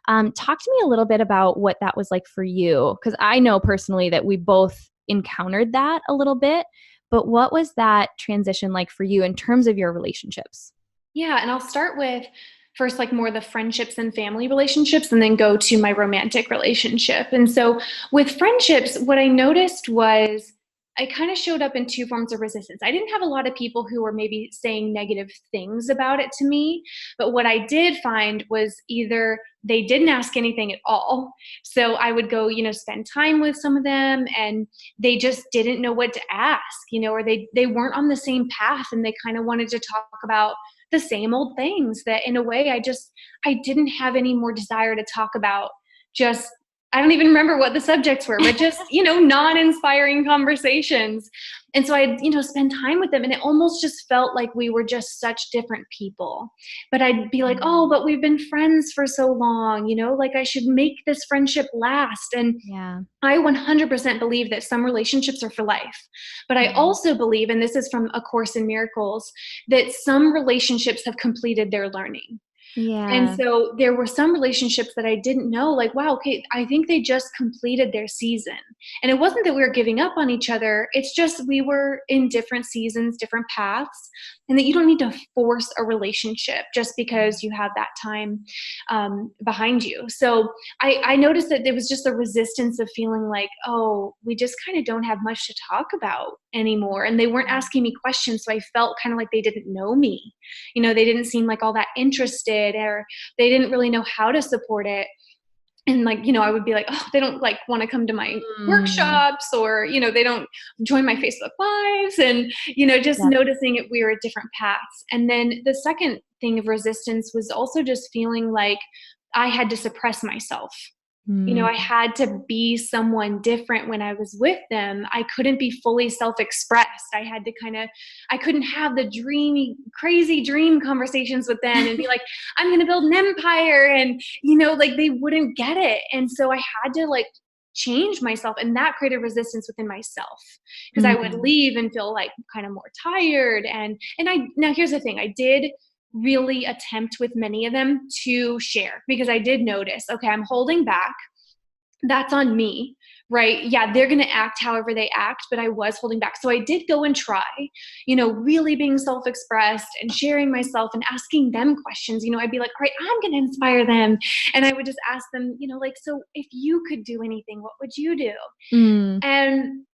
Talk to me a little bit about what that was like for you, because I know personally that we both encountered that a little bit, but what was that transition like for you in terms of your relationships? Yeah, and I'll start with first, like more the friendships and family relationships, and then go to my romantic relationship. And so with friendships, what I noticed was I kind of showed up in two forms of resistance. I didn't have a lot of people who were maybe saying negative things about it to me, but what I did find was either they didn't ask anything at all. So I would go, spend time with some of them and they just didn't know what to ask, or they weren't on the same path and they kind of wanted to talk about the same old things that in a way I didn't have any more desire to talk about. I don't even remember what the subjects were, but just, non-inspiring conversations. And so I'd, spend time with them, and it almost just felt like we were just such different people. But I'd be like, oh, but we've been friends for so long, like I should make this friendship last. And Yeah. I 100% believe that some relationships are for life. But I Mhm. also believe, and this is from A Course in Miracles, that some relationships have completed their learning. And Yeah. so there were some relationships that I didn't know, like, wow, okay, I think they just completed their season. And it wasn't that we were giving up on each other. It's just we were in different seasons, different paths, and that you don't need to force a relationship just because you have that time behind you. So I noticed that there was just a resistance of feeling like, oh, we just kind of don't have much to talk about anymore. And they weren't asking me questions. So I felt kind of like they didn't know me. They didn't seem like all that interested, or they didn't really know how to support it. And like, I would be like, oh, they don't like want to come to my Mm. workshops, or, they don't join my Facebook lives, and, just Yep. noticing it, we were at different paths. And then the second thing of resistance was also just feeling like I had to suppress myself. Mm. I had to be someone different when I was with them. I couldn't be fully self-expressed. I couldn't have the dreamy, crazy dream conversations with them and be like, I'm going to build an empire. And, like they wouldn't get it. And so I had to like change myself. And that created resistance within myself, because I would Mm. leave and feel like kind of more tired. Now here's the thing. I did really attempt with many of them to share, because I did notice, okay, I'm holding back. That's on me, right? Yeah, they're going to act however they act, but I was holding back. So I did go and try, really being self expressed and sharing myself and asking them questions. I'd be like, all right, I'm going to inspire them. And I would just ask them, like, so if you could do anything, what would you do? Mm. And,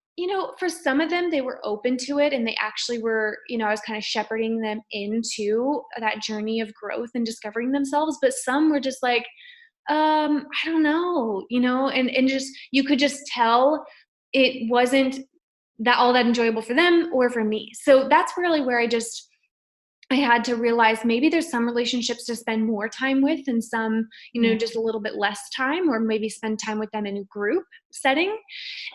for some of them, they were open to it, and they actually were, I was kind of shepherding them into that journey of growth and discovering themselves. But some were just like, I don't know, and just, you could just tell it wasn't that all that enjoyable for them or for me. So that's really where I had to realize maybe there's some relationships to spend more time with, and some, Yeah. just a little bit less time, or maybe spend time with them in a group setting.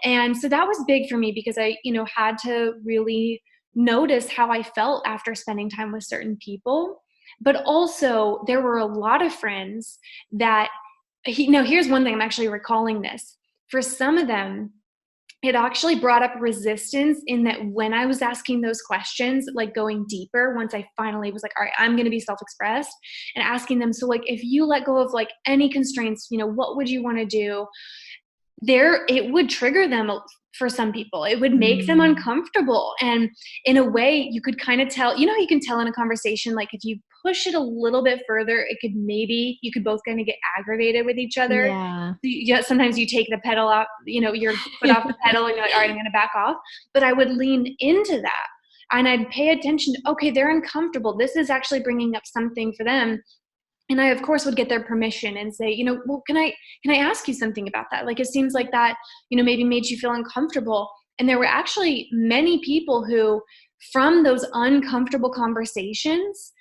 And so that was big for me, because I, had to really notice how I felt after spending time with certain people. But also, there were a lot of friends that here's one thing, I'm actually recalling this. For some of them, it actually brought up resistance, in that when I was asking those questions, like going deeper, once I finally was like, all right, I'm going to be self-expressed, and asking them, so like, if you let go of like any constraints, what would you want to do? It would trigger them. For some people, it would make them Mm. uncomfortable. And in a way, you could kind of tell, you can tell in a conversation, like if you push it a little bit further, you could both kind of get aggravated with each other. Yeah. Sometimes you take the pedal off, your foot off the pedal, and you're like, all right, I'm going to back off. But I would lean into that, and I'd pay attention. Okay, they're uncomfortable. This is actually bringing up something for them. And I, of course, would get their permission and say, well, can I ask you something about that? Like, it seems like that, maybe made you feel uncomfortable. And there were actually many people who, from those uncomfortable conversations,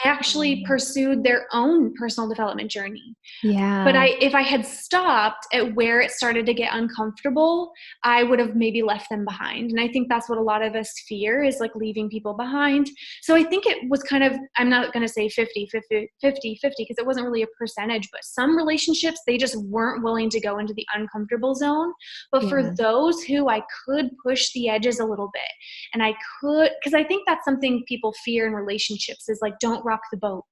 actually Mm. pursued their own personal development journey. But Yeah. if I had stopped at where it started to get uncomfortable, I would have maybe left them behind. And I think that's what a lot of us fear, is like leaving people behind. So I think it was kind of, I'm not going to say 50, 50, because it wasn't really a percentage, but some relationships, they just weren't willing to go into the uncomfortable zone. But for Yeah. those who I could push the edges a little bit, and I could, because I think that's something people fear in relationships, is like, don't rock the boat.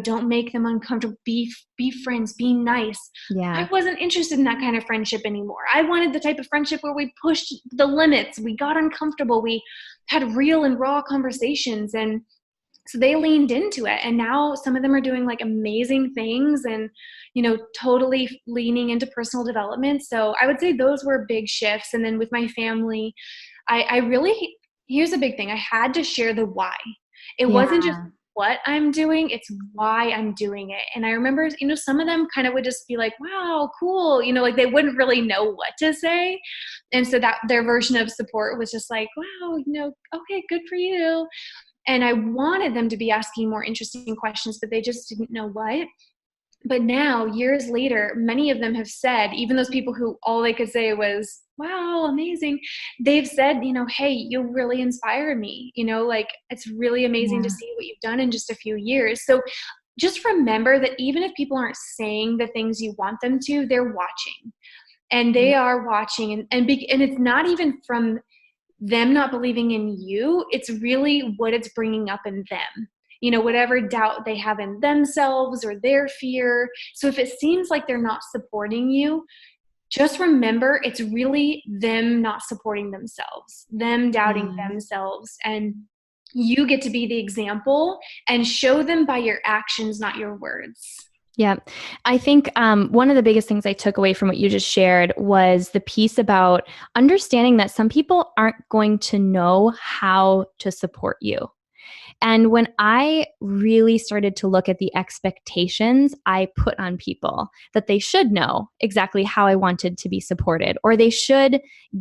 Don't make them uncomfortable. Be friends, be nice. I Yeah. wasn't interested in that kind of friendship anymore. I wanted the type of friendship where we pushed the limits, we got uncomfortable, we had real and raw conversations. And so they leaned into it. And now some of them are doing like amazing things, and, totally leaning into personal development. So I would say those were big shifts. And then with my family, I really, here's a big thing. I had to share the why. It wasn't just Yeah. what I'm doing, it's why I'm doing it. And I remember, some of them kind of would just be like, wow, cool. Like they wouldn't really know what to say. And so that their version of support was just like, wow, okay, good for you. And I wanted them to be asking more interesting questions, but they just didn't know what. But now, years later, many of them have said, even those people who all they could say was, wow, amazing. They've said, hey, you really inspired me. Like, it's really amazing to Yeah. see what you've done in just a few years. So just remember that even if people aren't saying the things you want them to, they're watching. And they Yeah. are watching. And it's not even from them not believing in you, it's really what it's bringing up in them. Whatever doubt they have in themselves or their fear. So if it seems like they're not supporting you, just remember it's really them not supporting themselves, them doubting Yeah. themselves. And you get to be the example and show them by your actions, not your words. Yeah. I think one of the biggest things I took away from what you just shared was the piece about understanding that some people aren't going to know how to support you. And when I really started to look at the expectations I put on people, that they should know exactly how I wanted to be supported, or they should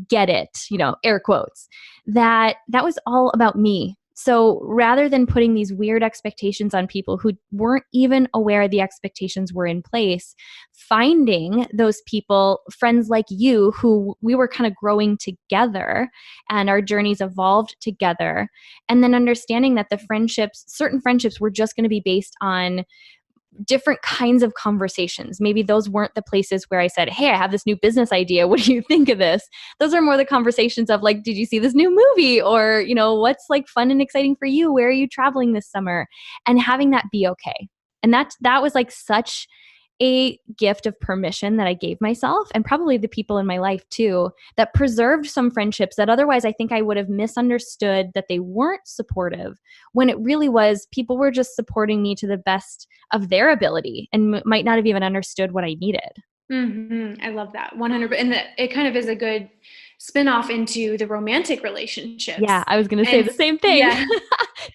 get it, air quotes, that was all about me. So rather than putting these weird expectations on people who weren't even aware the expectations were in place, finding those people, friends like you, who we were kind of growing together and our journeys evolved together, and then understanding that certain friendships were just going to be based on different kinds of conversations. Maybe those weren't the places where I said, hey, I have this new business idea. What do you think of this? Those are more the conversations of like, did you see this new movie? Or, what's like fun and exciting for you? Where are you traveling this summer? And having that be okay. And that was like such a gift of permission that I gave myself, and probably the people in my life too, that preserved some friendships that otherwise I think I would have misunderstood that they weren't supportive, when it really was people were just supporting me to the best of their ability and might not have even understood what I needed. Mm-hmm. I love that 100. And it kind of is a good spin-off into the romantic Yeah, relationships. I was going to say And the same thing. yeah,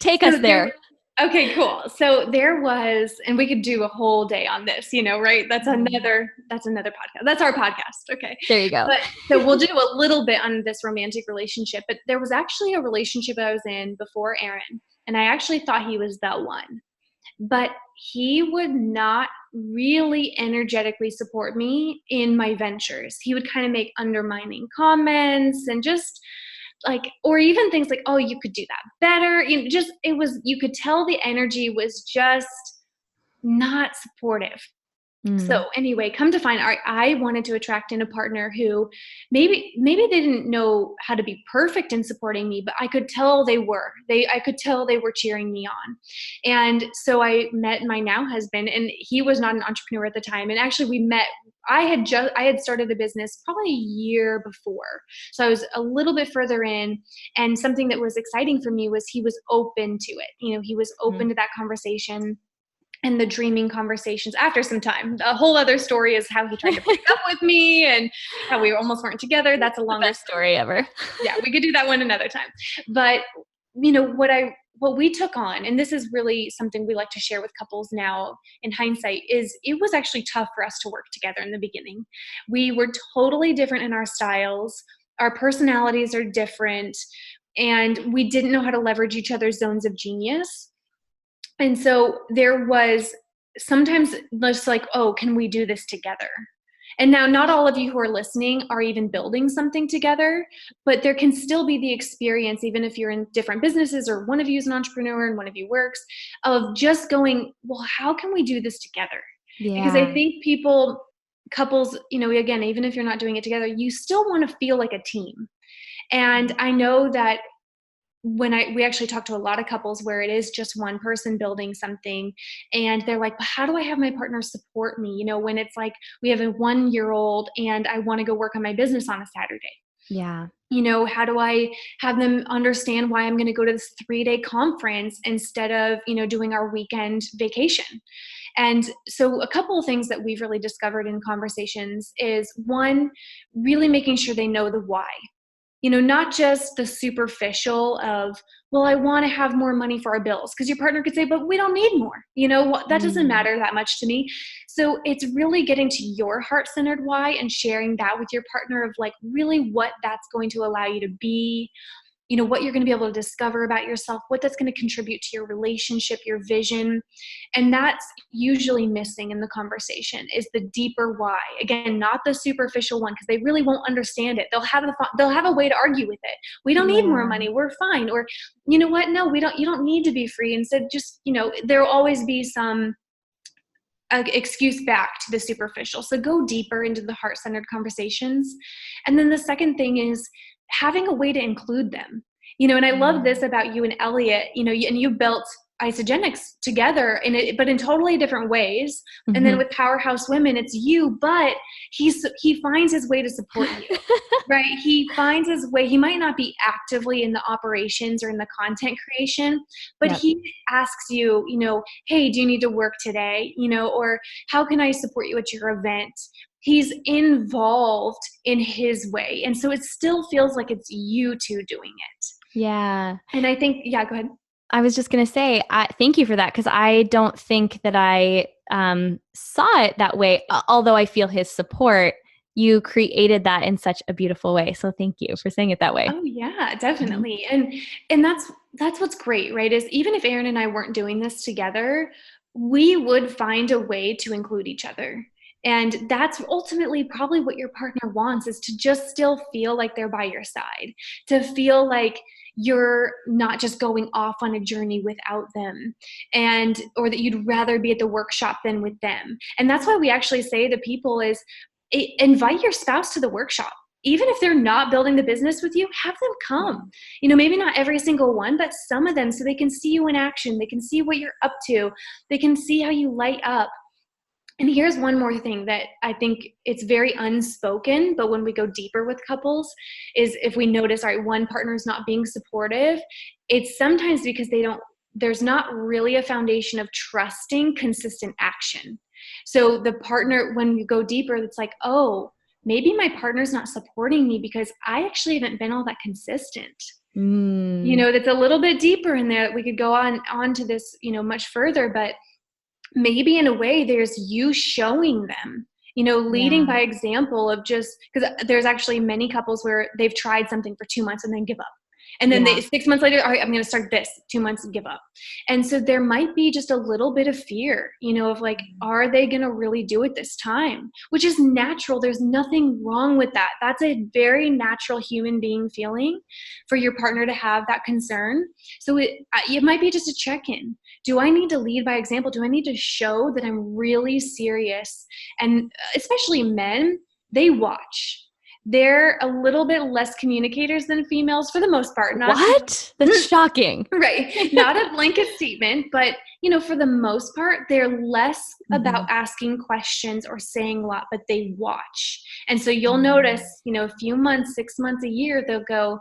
Take us so there. okay, cool. So there was, and we could do a whole day on this, right? That's another podcast. That's our podcast. Okay. There you go. But so we'll do a little bit on this romantic relationship, but there was actually a relationship I was in before Aaron, and I actually thought he was the one, but he would not really energetically support me in my ventures. He would kind of make undermining comments and just like, or even things like, oh, you could do that better. You could tell the energy was just not supportive. Mm. So anyway, come to find out, I wanted to attract in a partner who maybe they didn't know how to be perfect in supporting me, but I could tell they were. I could tell they were cheering me on. And so I met my now husband, and he was not an entrepreneur at the time. And actually we met, I had started a business probably a year before. So I was a little bit further in, and something that was exciting for me was he was open to it. He was open to that conversation and the dreaming conversations after some time. A whole other story is how he tried to break up with me and how we almost weren't together. That's a The longer best story ever. Yeah, we could do that one another time. But what we took on, and this is really something we like to share with couples now in hindsight, is it was actually tough for us to work together in the beginning. We were totally different in our styles. Our personalities are different, and we didn't know how to leverage each other's zones of genius. And so there was sometimes just like, oh, can we do this together? And now, not all of you who are listening are even building something together, but there can still be the experience, even if you're in different businesses or one of you is an entrepreneur and one of you works, of just going, well, how can we do this together? Because I Yeah. think couples, again, even if you're not doing it together, you still want to feel like a team. And I know that we actually talk to a lot of couples where it is just one person building something, and they're like, well, how do I have my partner support me? When it's like we have a 1-year-old and I want to go work on my business on a Saturday. Yeah. How do I have them understand why I'm going to go to this 3-day conference instead of, doing our weekend vacation? And so a couple of things that we've really discovered in conversations is, one, really making sure they know the why. Not just the superficial of, well, I want to have more money for our bills, because your partner could say, but we don't need more. That doesn't Mm. matter that much to me. So it's really getting to your heart-centered why and sharing that with your partner of like really what that's going to allow you to be, what you're going to be able to discover about yourself, what that's going to contribute to your relationship, your vision. And that's usually missing in the conversation, is the deeper why. Again, not the superficial one, because they really won't understand it. They'll have a way to argue with it. We don't need more money. We're fine. Or, you know what? No, you don't need to be free. Instead, just, there'll always be some excuse back to the superficial. So go deeper into the heart-centered conversations. And then the second thing is having a way to include them. And I love this about you and Elliot, and you built Isogenics together but in totally different ways. Mm-hmm. And then with Powerhouse Women, it's you, but he finds his way to support you, right? He finds his way. He might not be actively in the operations or in the content creation, but he asks you, hey, do you need to work today? Or how can I support you at your event? He's involved in his way. And so it still feels like it's you two doing it. Yeah. And I think, go ahead. I was just going to say, thank you for that, because I don't think that I saw it that way. Although I feel his support, you created that in such a beautiful way. So thank you for saying it that way. Oh yeah, definitely. Mm-hmm. And that's what's great, right? Is even if Aaron and I weren't doing this together, we would find a way to include each other. And that's ultimately probably what your partner wants, is to just still feel like they're by your side, to feel like you're not just going off on a journey without them, or that you'd rather be at the workshop than with them. And that's why we actually say to people is invite your spouse to the workshop. Even if they're not building the business with you, have them come. Maybe not every single one, but some of them, so they can see you in action. They can see what you're up to. They can see how you light up. And here's one more thing that I think it's very unspoken, but when we go deeper with couples, is if we notice, all right, one partner is not being supportive, it's sometimes because there's not really a foundation of trusting consistent action. So the partner, when you go deeper, it's like, oh, maybe my partner's not supporting me because I actually haven't been all that consistent. That's a little bit deeper in there. We could go on to this, much further, but maybe in a way there's you showing them, leading by example of just, because there's actually many couples where they've tried something for 2 months and then give up. And then 6 months later, all right, I'm going to start this, 2 months and give up. And so there might be just a little bit of fear, of like, are they going to really do it this time? Which is natural. There's nothing wrong with that. That's a very natural human being feeling for your partner to have that concern. So it might be just a check-in. Do I need to lead by example? Do I need to show that I'm really serious? And especially men, they watch. They're a little bit less communicators than females for the most part. What? That's shocking. Right. Not a blanket statement, but, for the most part, they're less about asking questions or saying a lot, but they watch. And so you'll notice, a few months, 6 months, a year, they'll go,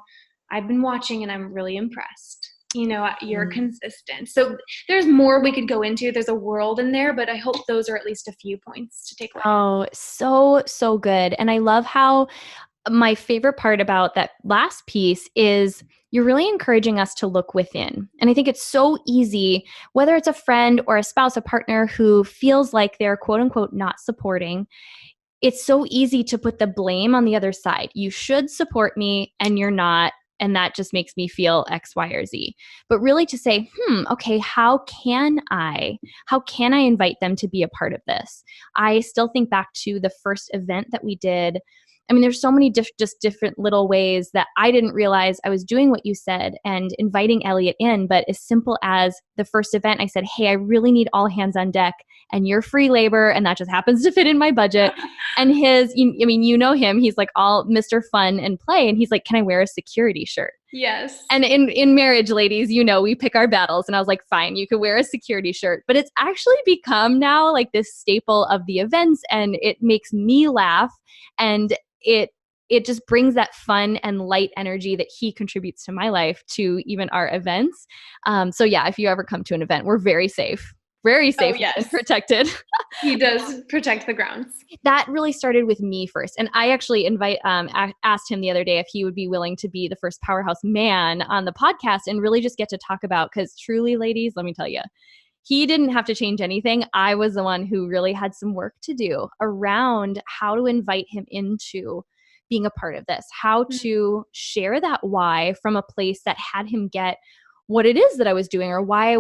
I've been watching and I'm really impressed. You're consistent. So there's more we could go into. There's a world in there, but I hope those are at least a few points to take away. Oh, so good. And I love how my favorite part about that last piece is you're really encouraging us to look within. And I think it's so easy, whether it's a friend or a spouse, a partner who feels like they're quote unquote not supporting, it's so easy to put the blame on the other side. You should support me and you're not. And that just makes me feel X, Y, or Z. But really to say, okay, how can I invite them to be a part of this? I still think back to the first event that we did. I mean, there's so many just different little ways that I didn't realize I was doing what you said and inviting Elliot in. But as simple as the first event, I said, hey, I really need all hands on deck and you're free labor. And that just happens to fit in my budget. And you know him, he's like all Mr. Fun and play. And he's like, can I wear a security shirt? Yes. And in marriage, ladies, we pick our battles. And I was like, fine, you could wear a security shirt. But it's actually become now like this staple of the events. And it makes me laugh. And it just brings that fun and light energy that he contributes to my life to even our events. So yeah, if you ever come to an event, we're very safe. Very safe and protected. He does protect the grounds. That really started with me first. And I actually asked him the other day if he would be willing to be the first powerhouse man on the podcast and really just get to talk about, because truly, ladies, let me tell you, he didn't have to change anything. I was the one who really had some work to do around how to invite him into being a part of this, how to share that why from a place that had him get what it is that I was doing, or why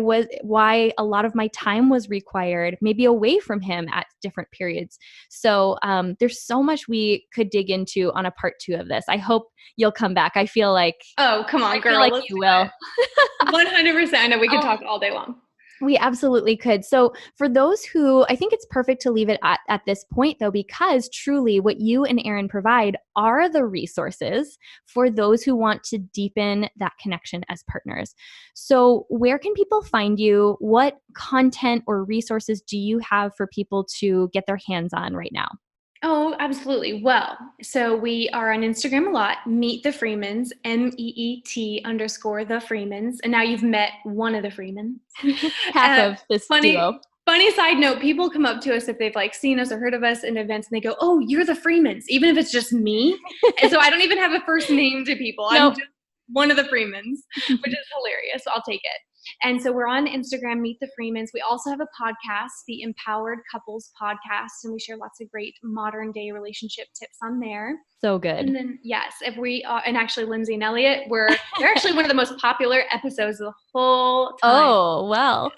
a lot of my time was required, maybe away from him at different periods. So there's so much we could dig into on a part 2 of this. I hope you'll come back. I feel like oh, come on, girl, like you will. 100%. I know we could talk all day long. We absolutely could. So for those who, I think it's perfect to leave it at this point though, because truly what you and Aaron provide are the resources for those who want to deepen that connection as partners. So where can people find you? What content or resources do you have for people to get their hands on right now? Oh, absolutely. Well, so we are on Instagram a lot, Meet the Freemans, MEET_the Freemans. And now you've met one of the Freemans. Half of this duo. Funny side note, people come up to us if they've like seen us or heard of us in events and they go, oh, you're the Freemans, even if it's just me. And so I don't even have a first name to people. Nope. I'm just one of the Freemans, which is hilarious. I'll take it. And so we're on Instagram, Meet the Freemans. We also have a podcast, the Empowered Couples Podcast, and we share lots of great modern day relationship tips on there. So good. And then, yes, if we and actually Lindsay and Elliot, they're actually one of the most popular episodes of the whole time. Oh, well.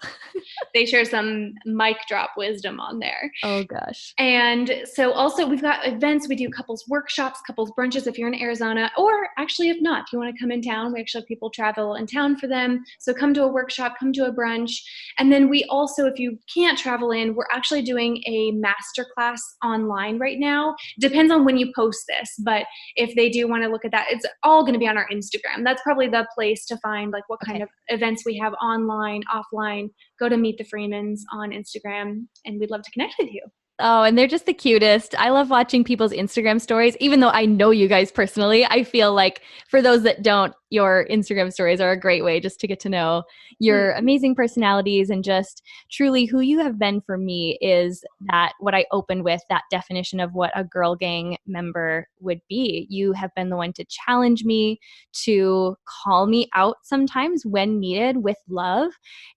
They share some mic drop wisdom on there. Oh, gosh. And so also we've got events. We do couples workshops, couples brunches if you're in Arizona, or actually if not, if you want to come in town, we actually have people travel in town for them. So come to a workshop, come to a brunch. And then we also, if you can't travel in, we're actually doing a masterclass online right now. Depends on when you post this, but if they do want to look at that, it's all going to be on our Instagram. That's probably the place to find like what kind of events we have online, offline. Go to Meet the Freemans on Instagram, and we'd love to connect with you. Oh, and they're just the cutest. I love watching people's Instagram stories. Even though I know you guys personally, I feel like for those that don't, your Instagram stories are a great way just to get to know your amazing personalities, and just truly who you have been for me is that what I opened with, that definition of what a girl gang member would be. You have been the one to challenge me, to call me out sometimes when needed with love.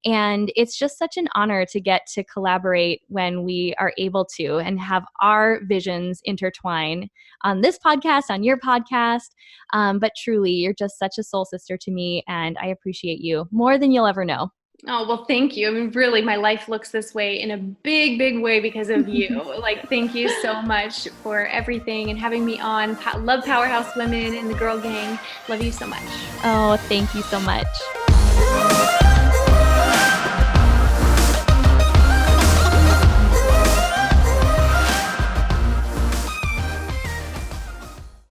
And it's just such an honor to get to collaborate when we are able to and have our visions intertwine on this podcast, on your podcast. But truly, you're just such a soul sister to me, and I appreciate you more than you'll ever know. Oh, well, thank you. I mean, really, my life looks this way in a big, big way because of you. Like, thank you so much for everything and having me on. Love Powerhouse Women and the Girl Gang. Love you so much. Oh, thank you so much.